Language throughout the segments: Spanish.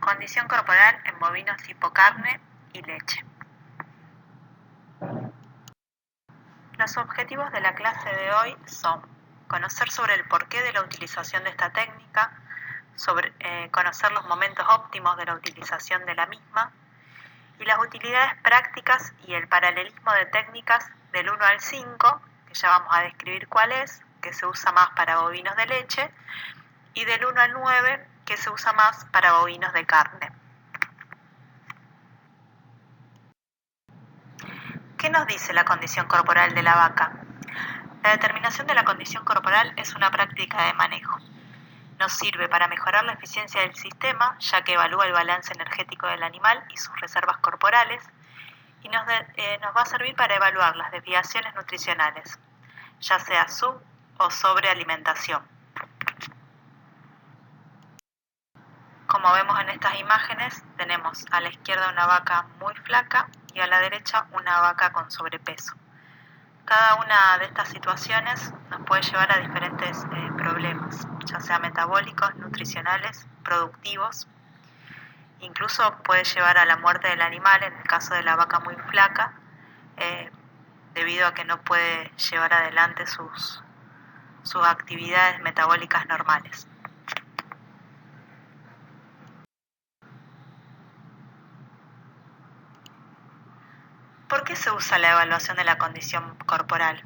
Condición corporal en bovinos tipo carne y leche. Los objetivos de la clase de hoy son conocer sobre el porqué de la utilización de esta técnica, conocer los momentos óptimos de la utilización de la misma y las utilidades prácticas y el paralelismo de técnicas del 1 al 5, que ya vamos a describir cuál es, que se usa más para bovinos de leche, y del 1 al 9, que se usa más para bovinos de carne. ¿Qué nos dice la condición corporal de la vaca? La determinación de la condición corporal es una práctica de manejo. Nos sirve para mejorar la eficiencia del sistema, ya que evalúa el balance energético del animal y sus reservas corporales, y nos va a servir para evaluar las desviaciones nutricionales, ya sea sub o sobrealimentación. Como vemos en estas imágenes, tenemos a la izquierda una vaca muy flaca y a la derecha una vaca con sobrepeso. Cada una de estas situaciones nos puede llevar a diferentes problemas, ya sea metabólicos, nutricionales, productivos. Incluso puede llevar a la muerte del animal en el caso de la vaca muy flaca, debido a que no puede llevar adelante sus actividades metabólicas normales. ¿Por qué se usa la evaluación de la condición corporal?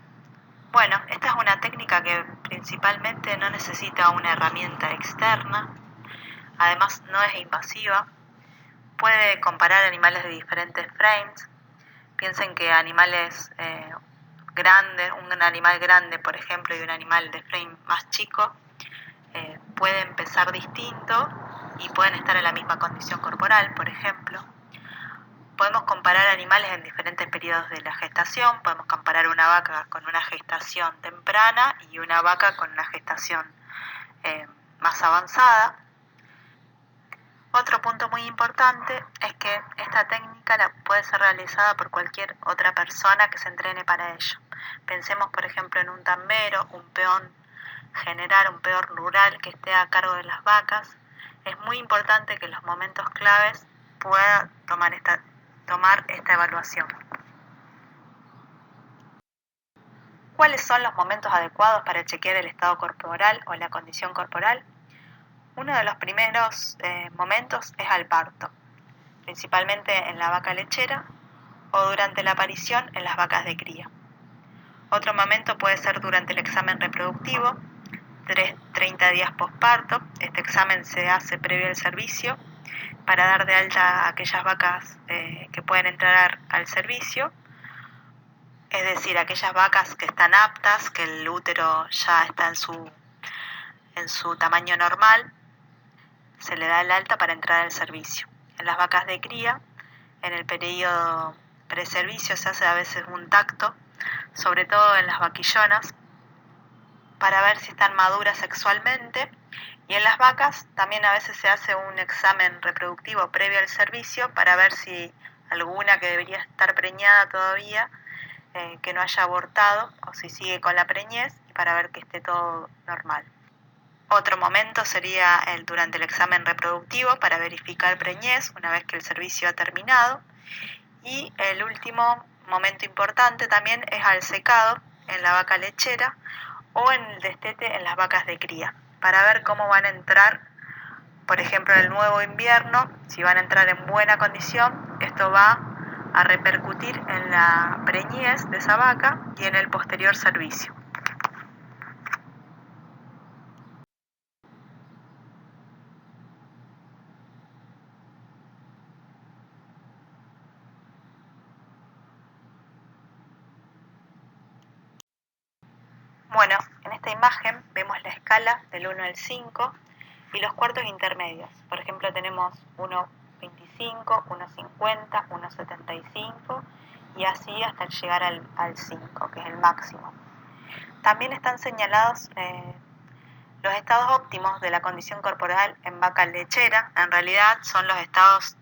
Bueno, esta es una técnica que principalmente no necesita una herramienta externa, además no es invasiva, puede comparar animales de diferentes frames. Piensen que animales grandes, un animal grande por ejemplo y un animal de frame más chico, pueden pesar distinto y pueden estar en la misma condición corporal, por ejemplo. Podemos comparar animales en diferentes periodos de la gestación, podemos comparar una vaca con una gestación temprana y una vaca con una gestación más avanzada. Otro punto muy importante es que esta técnica puede ser realizada por cualquier otra persona que se entrene para ello. Pensemos por ejemplo en un tambero, un peón general, un peón rural que esté a cargo de las vacas. Es muy importante que en los momentos claves pueda tomar esta evaluación. ¿Cuáles son los momentos adecuados para chequear el estado corporal o la condición corporal? Uno de los primeros momentos es al parto, principalmente en la vaca lechera o durante la aparición en las vacas de cría. Otro momento puede ser durante el examen reproductivo, 30 días posparto. Este examen se hace previo al servicio para dar de alta a aquellas vacas que pueden entrar al servicio, es decir, aquellas vacas que están aptas, que el útero ya está en su tamaño normal, se le da el alta para entrar al servicio. En las vacas de cría, en el periodo preservicio se hace a veces un tacto, sobre todo en las vaquillonas, para ver si están maduras sexualmente. Y en las vacas también a veces se hace un examen reproductivo previo al servicio para ver si alguna que debería estar preñada todavía, que no haya abortado, o si sigue con la preñez, para ver que esté todo normal. Otro momento sería durante el examen reproductivo para verificar preñez una vez que el servicio ha terminado. Y el último momento importante también es al secado en la vaca lechera o en el destete en las vacas de cría, para ver cómo van a entrar, por ejemplo, en el nuevo invierno. Si van a entrar en buena condición, esto va a repercutir en la preñez de esa vaca y en el posterior servicio. Bueno, en esta imagen vemos la escala del 1 al 5 y los cuartos intermedios. Por ejemplo, tenemos 1,25, 1,50, 1,75 y así hasta llegar al 5, que es el máximo. También están señalados los estados óptimos de la condición corporal en vaca lechera. En realidad son los estados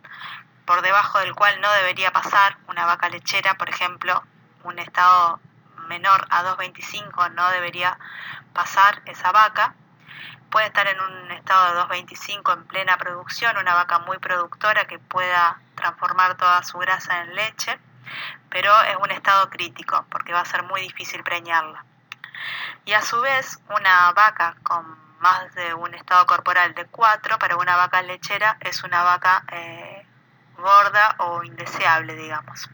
por debajo del cual no debería pasar una vaca lechera. Por ejemplo, un estado menor a 2,25 no debería pasar esa vaca, puede estar en un estado de 2,25 en plena producción, una vaca muy productora que pueda transformar toda su grasa en leche, pero es un estado crítico porque va a ser muy difícil preñarla. Y a su vez, una vaca con más de un estado corporal de 4, para una vaca lechera es una vaca gorda o indeseable, digamos.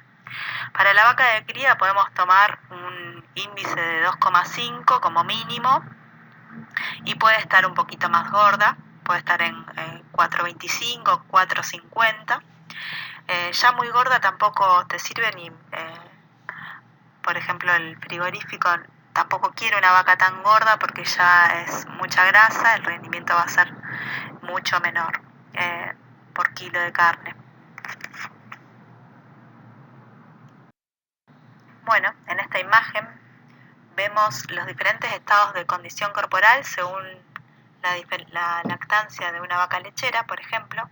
Para la vaca de cría podemos tomar un índice de 2,5 como mínimo y puede estar un poquito más gorda, puede estar en 4,25, 4,50. Ya muy gorda tampoco te sirve ni, por ejemplo, el frigorífico tampoco quiere una vaca tan gorda porque ya es mucha grasa, el rendimiento va a ser mucho menor por kilo de carne. Bueno, en esta imagen vemos los diferentes estados de condición corporal según la lactancia de una vaca lechera, por ejemplo,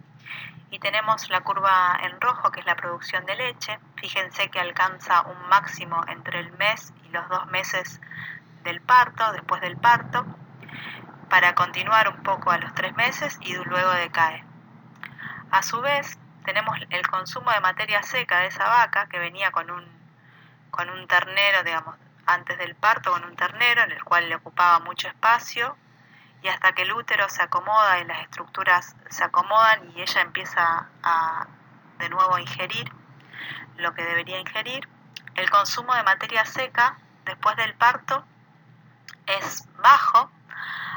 y tenemos la curva en rojo, que es la producción de leche. Fíjense que alcanza un máximo entre el mes y los 2 meses del parto, después del parto, para continuar un poco a los 3 meses y luego decae. A su vez, tenemos el consumo de materia seca de esa vaca, que venía con un ternero, digamos, antes del parto, con un ternero en el cual le ocupaba mucho espacio, y hasta que el útero se acomoda y las estructuras se acomodan y ella empieza a de nuevo ingerir lo que debería ingerir, el consumo de materia seca después del parto es bajo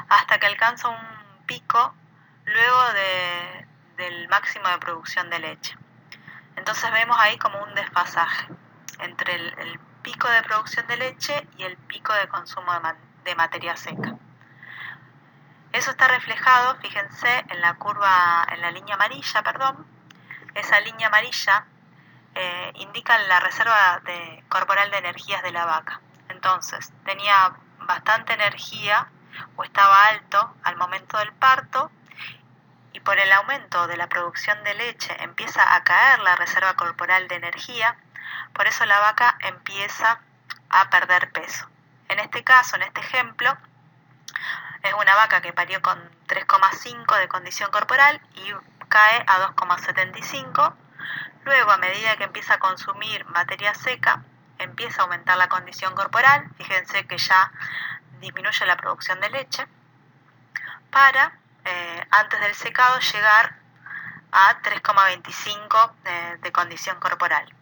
hasta que alcanza un pico luego del máximo de producción de leche. Entonces vemos ahí como un desfasaje entre el pico de producción de leche y el pico de consumo de materia seca. Eso está reflejado, fíjense, en la curva, en la línea amarilla, perdón. Esa línea amarilla indica la reserva corporal de energías de la vaca. Entonces, tenía bastante energía o estaba alto al momento del parto, y por el aumento de la producción de leche empieza a caer la reserva corporal de energía, por eso la vaca empieza a perder peso. En este caso, en este ejemplo, es una vaca que parió con 3,5 de condición corporal y cae a 2,75. Luego, a medida que empieza a consumir materia seca, empieza a aumentar la condición corporal. Fíjense que ya disminuye la producción de leche para, antes del secado, llegar a 3,25 de condición corporal.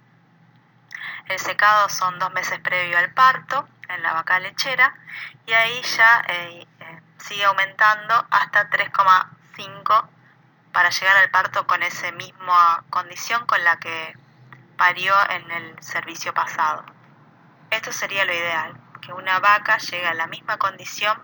El secado son 2 meses previo al parto en la vaca lechera, y ahí ya sigue aumentando hasta 3,5 para llegar al parto con esa misma condición con la que parió en el servicio pasado. Esto sería lo ideal, que una vaca llegue a la misma condición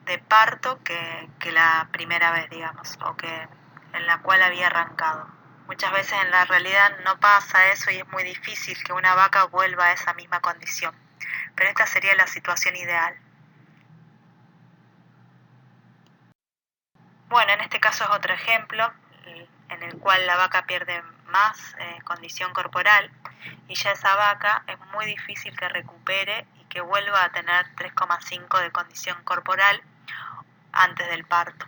de parto que la primera vez, digamos, o que en la cual había arrancado. Muchas veces en la realidad no pasa eso y es muy difícil que una vaca vuelva a esa misma condición, pero esta sería la situación ideal. Bueno, en este caso es otro ejemplo en el cual la vaca pierde más condición corporal, y ya esa vaca es muy difícil que recupere y que vuelva a tener 3,5 de condición corporal antes del parto.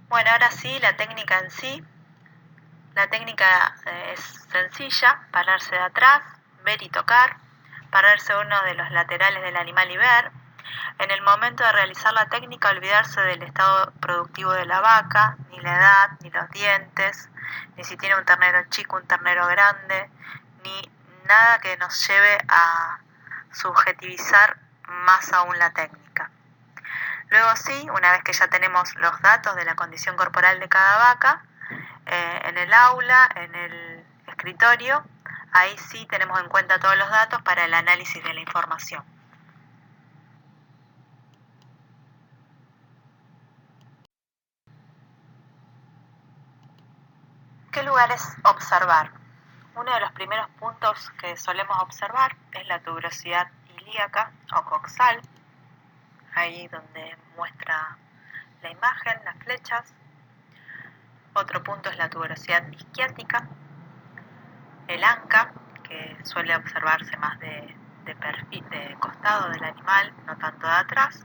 Bueno, ahora sí, la técnica en sí. La técnica es sencilla: pararse de atrás, ver y tocar, pararse uno de los laterales del animal y ver. En el momento de realizar la técnica, olvidarse del estado productivo de la vaca, ni la edad, ni los dientes, ni si tiene un ternero chico, un ternero grande, ni nada que nos lleve a subjetivizar más aún la técnica. Luego sí, una vez que ya tenemos los datos de la condición corporal de cada vaca, en el aula, en el escritorio, ahí sí tenemos en cuenta todos los datos para el análisis de la información. ¿Qué lugares observar? Uno de los primeros puntos que solemos observar es la tuberosidad ilíaca o coxal, ahí donde muestra la imagen, las flechas. Otro punto es la tuberosidad isquiática. el anca, que suele observarse más de perfil, de costado del animal, no tanto de atrás,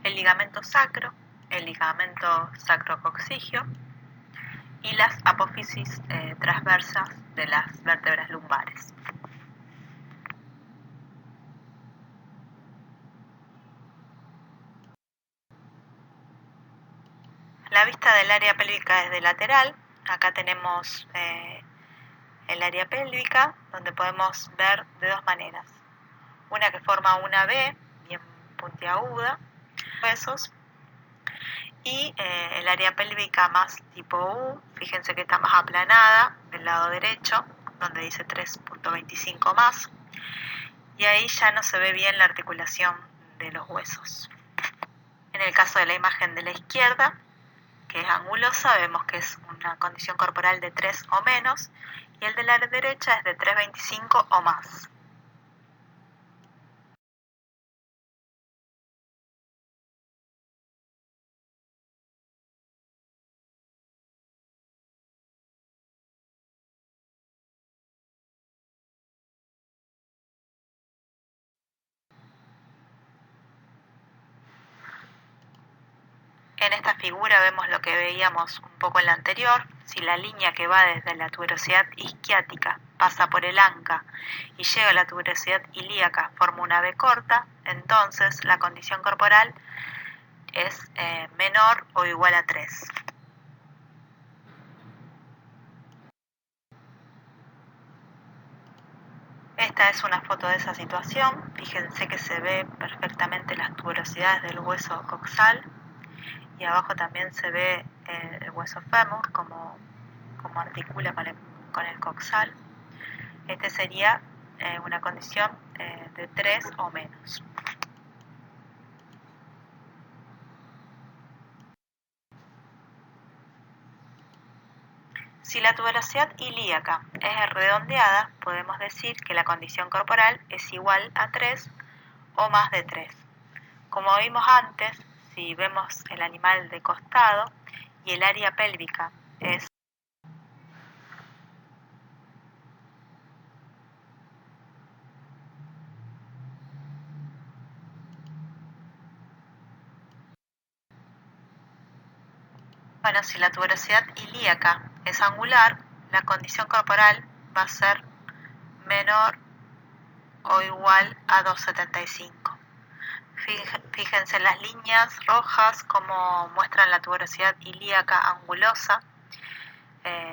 el ligamento sacro, el ligamento sacrococcigio y las apófisis transversas de las vértebras lumbares. La vista del área pélvica desde lateral, acá tenemos el área pélvica, donde podemos ver de dos maneras. Una que forma una V, bien puntiaguda, huesos, y el área pélvica más tipo U, fíjense que está más aplanada del lado derecho, donde dice 3.25 más, y ahí ya no se ve bien la articulación de los huesos. En el caso de la imagen de la izquierda, que es angulosa, vemos que es una condición corporal de 3 o menos, y el de la derecha es de 3.25 o más. En esta figura vemos lo que veíamos un poco en la anterior. Si la línea que va desde la tuberosidad isquiática pasa por el anca y llega a la tuberosidad ilíaca, forma una V corta, entonces la condición corporal es menor o igual a 3. Esta es una foto de esa situación. Fíjense que se ve perfectamente las tuberosidades del hueso coxal y abajo también se ve el hueso fémur como articula con el coxal. Este sería una condición de 3 o menos. Si la tuberosidad ilíaca es redondeada, podemos decir que la condición corporal es igual a 3 o más de 3. Como vimos antes, si vemos el animal de costado y el área pélvica es si la tuberosidad ilíaca es angular, la condición corporal va a ser menor o igual a 2,75. Fíjense las líneas rojas como muestran la tuberosidad ilíaca angulosa,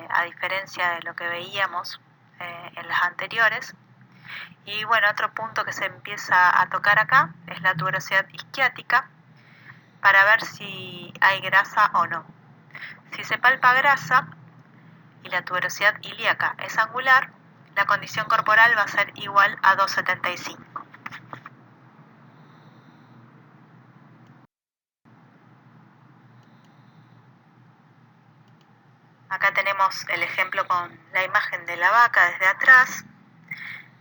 a diferencia de lo que veíamos en las anteriores. Y bueno, otro punto que se empieza a tocar acá es la tuberosidad isquiática para ver si hay grasa o no. Si se palpa grasa y la tuberosidad ilíaca es angular, la condición corporal va a ser igual a 2,75. Acá tenemos el ejemplo con la imagen de la vaca desde atrás.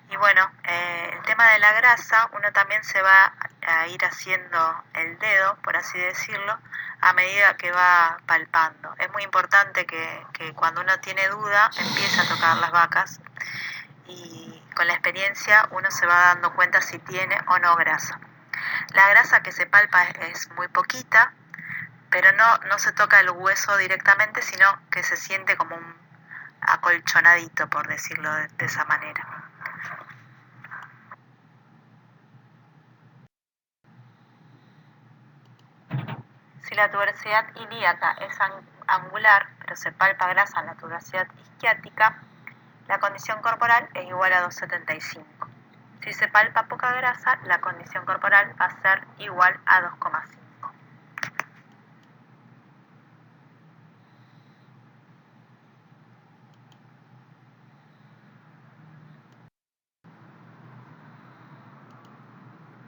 Y bueno, el tema de la grasa, uno también se va a ir haciendo el dedo, por así decirlo, a medida que va palpando. Es muy importante que cuando uno tiene duda empiece a tocar las vacas y con la experiencia uno se va dando cuenta si tiene o no grasa. La grasa que se palpa es muy poquita, pero no se toca el hueso directamente, sino que se siente como un acolchonadito, por decirlo de esa manera. Si la tuberosidad ilíaca es angular, pero se palpa grasa en la tuberosidad isquiática, la condición corporal es igual a 2,75. Si se palpa poca grasa, la condición corporal va a ser igual a 2,5.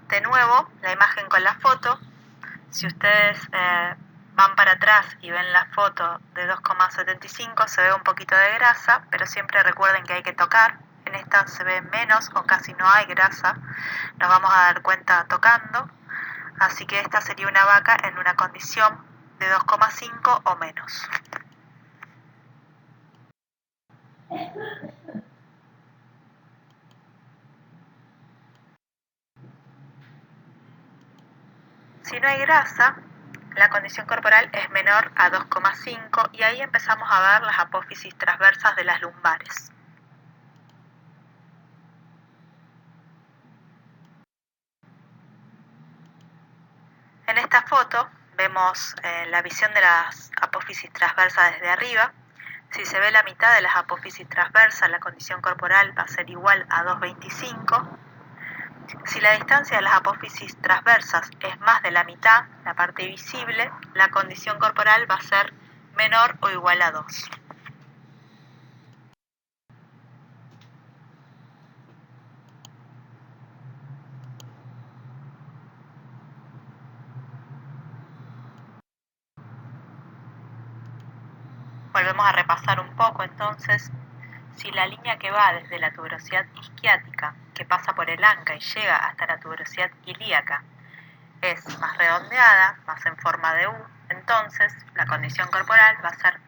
De nuevo, la imagen con la foto. Si ustedes van para atrás y ven la foto de 2,75, se ve un poquito de grasa, pero siempre recuerden que hay que tocar. En esta se ve menos o casi no hay grasa. Nos vamos a dar cuenta tocando. Así que esta sería una vaca en una condición de 2,5 o menos. Si no hay grasa, la condición corporal es menor a 2,5 y ahí empezamos a ver las apófisis transversas de las lumbares. En esta foto vemos la visión de las apófisis transversas desde arriba. Si se ve la mitad de las apófisis transversas, la condición corporal va a ser igual a 2,25. Si la distancia de las apófisis transversas es más de la mitad, la parte visible, la condición corporal va a ser menor o igual a 2. Volvemos a repasar un poco entonces. Si la línea que va desde la tuberosidad isquiática, que pasa por el anca y llega hasta la tuberosidad ilíaca, es más redondeada, más en forma de U, entonces la condición corporal va a ser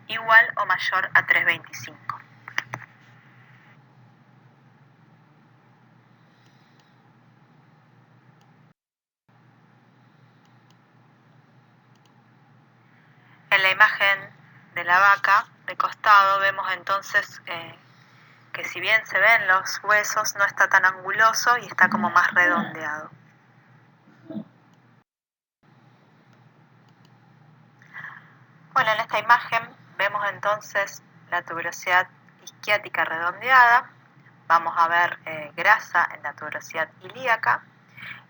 igual o mayor a 3,25. En la imagen de la vaca de costado vemos entonces que si bien se ven los huesos, no está tan anguloso y está como más redondeado. Bueno, en esta imagen vemos entonces la tuberosidad isquiática redondeada, vamos a ver grasa en la tuberosidad ilíaca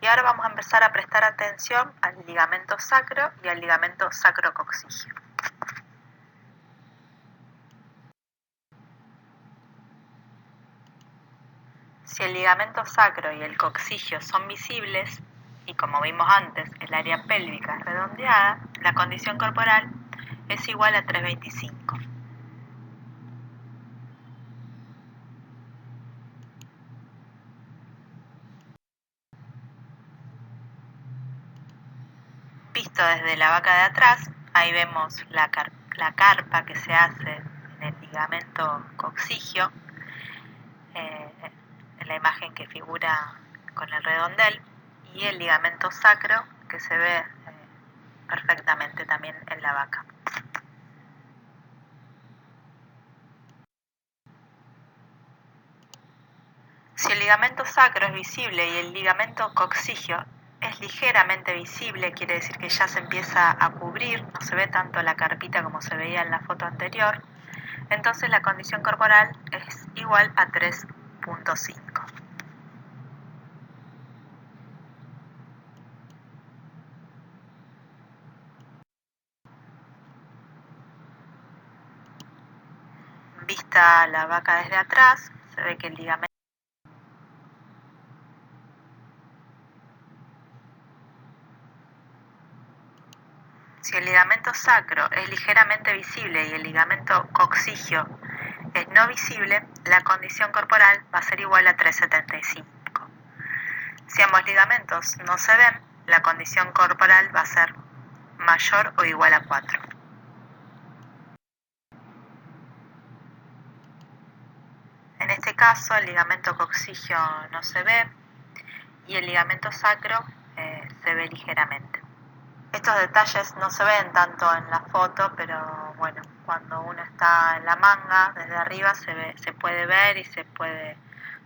y ahora vamos a empezar a prestar atención al ligamento sacro y al ligamento sacrococcigio. Si el ligamento sacro y el coccigio son visibles, y como vimos antes, el área pélvica es redondeada, la condición corporal es igual a 3,25. Visto desde la vaca de atrás, ahí vemos la carpa que se hace en el ligamento coccigio, en la imagen que figura con el redondel, y el ligamento sacro que se ve perfectamente también en la vaca. Si el ligamento sacro es visible y el ligamento coccigio es ligeramente visible, quiere decir que ya se empieza a cubrir, no se ve tanto la carpita como se veía en la foto anterior, entonces la condición corporal es igual a 3,5. Vista la vaca desde atrás, se ve que el ligamento Si el ligamento sacro es ligeramente visible y el ligamento coccigio es no visible, la condición corporal va a ser igual a 3,75. Si ambos ligamentos no se ven, la condición corporal va a ser mayor o igual a 4. En este caso, el ligamento coccigio no se ve y el ligamento sacro se ve ligeramente. Estos detalles no se ven tanto en la foto, pero bueno, cuando uno está en la manga, desde arriba se puede ver y se puede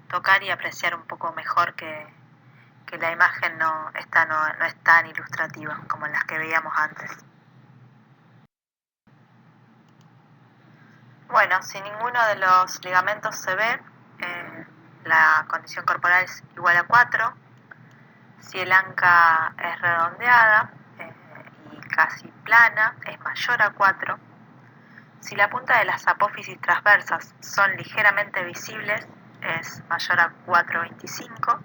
tocar y apreciar un poco mejor que la imagen no es tan ilustrativa como las que veíamos antes. Bueno, si ninguno de los ligamentos se ve, la condición corporal es igual a 4. Si el anca es redondeada y casi plana, es mayor a 4. Si la punta de las apófisis transversas son ligeramente visibles, es mayor a 4,25.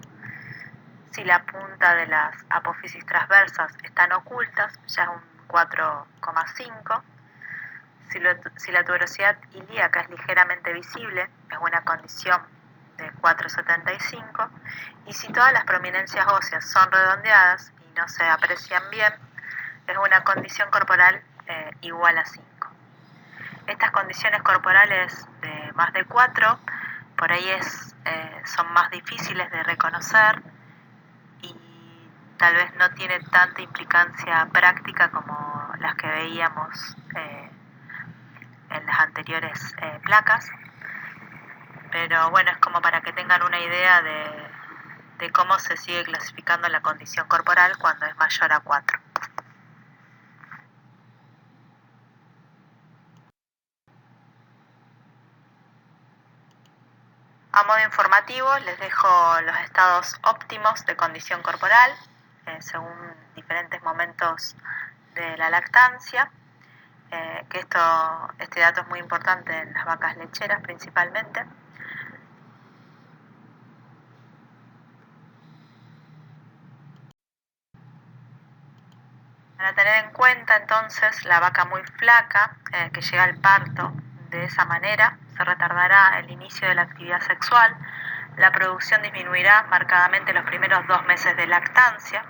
Si la punta de las apófisis transversas están ocultas, ya es un 4,5. Si la tuberosidad ilíaca es ligeramente visible, es una condición de 4,75. Y si todas las prominencias óseas son redondeadas y no se aprecian bien, es una condición corporal igual a 5. Estas condiciones corporales de más de 4, por ahí son más difíciles de reconocer y tal vez no tiene tanta implicancia práctica como las que veíamos en las anteriores placas, pero bueno, es como para que tengan una idea de cómo se sigue clasificando la condición corporal cuando es mayor a 4. A modo informativo les dejo los estados óptimos de condición corporal según diferentes momentos de la lactancia, que este dato es muy importante en las vacas lecheras principalmente. Para tener en cuenta entonces, la vaca muy flaca que llega al parto de esa manera, se retardará el inicio de la actividad sexual, la producción disminuirá marcadamente los primeros 2 meses de lactancia.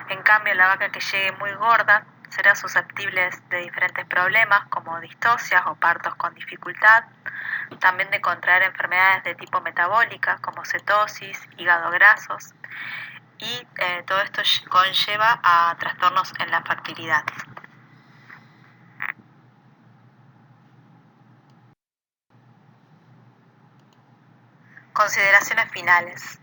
En cambio, la vaca que llegue muy gorda será susceptible de diferentes problemas como distocias o partos con dificultad, también de contraer enfermedades de tipo metabólica como cetosis, hígado grasos, y todo esto conlleva a trastornos en la fertilidad. Consideraciones finales.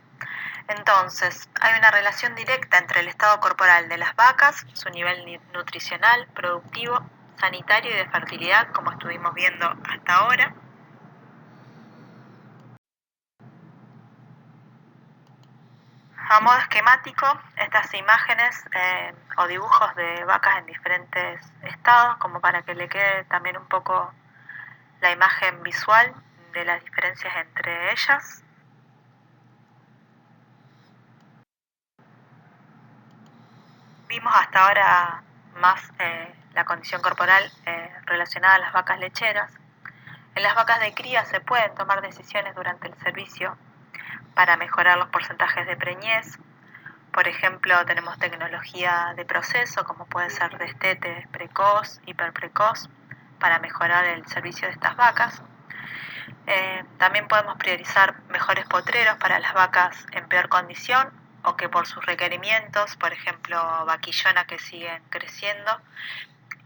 Entonces, hay una relación directa entre el estado corporal de las vacas, su nivel nutricional, productivo, sanitario y de fertilidad, como estuvimos viendo hasta ahora. A modo esquemático, estas imágenes o dibujos de vacas en diferentes estados, como para que le quede también un poco la imagen visual de las diferencias entre ellas. Vimos hasta ahora más la condición corporal relacionada a las vacas lecheras. En las vacas de cría se pueden tomar decisiones durante el servicio para mejorar los porcentajes de preñez. Por ejemplo, tenemos tecnología de proceso, como puede ser destete precoz, hiperprecoz, para mejorar el servicio de estas vacas. También podemos priorizar mejores potreros para las vacas en peor condición o que por sus requerimientos, por ejemplo, vaquillona que siguen creciendo,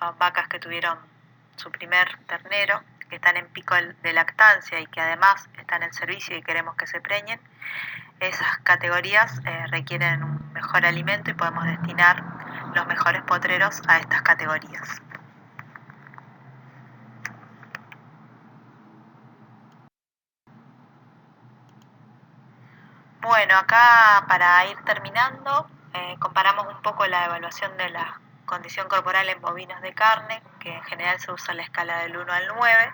o vacas que tuvieron su primer ternero, que están en pico de lactancia y que además están en servicio y queremos que se preñen. Esas categorías requieren un mejor alimento y podemos destinar los mejores potreros a estas categorías. Bueno, acá para ir terminando, comparamos un poco la evaluación de la condición corporal en bovinos de carne, que en general se usa la escala del 1 al 9,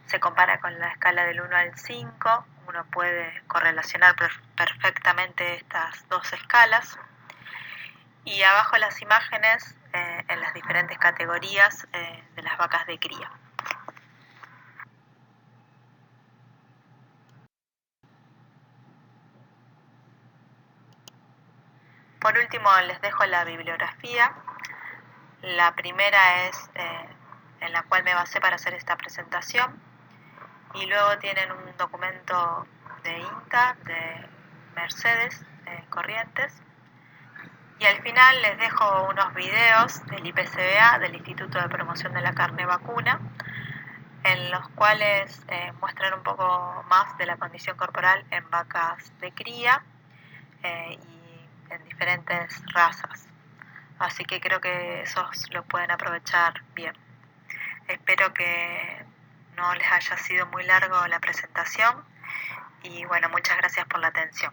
se compara con la escala del 1 al 5, uno puede correlacionar perfectamente estas dos escalas. Y abajo las imágenes en las diferentes categorías de las vacas de cría. Por último, les dejo la bibliografía. La primera es en la cual me basé para hacer esta presentación. Y luego tienen un documento de INTA, de Mercedes Corrientes. Y al final les dejo unos videos del IPCBA, del Instituto de Promoción de la Carne Vacuna, en los cuales muestran un poco más de la condición corporal en vacas de cría y en diferentes razas. Así que creo que esos lo pueden aprovechar bien. Espero que no les haya sido muy largo la presentación y bueno, muchas gracias por la atención.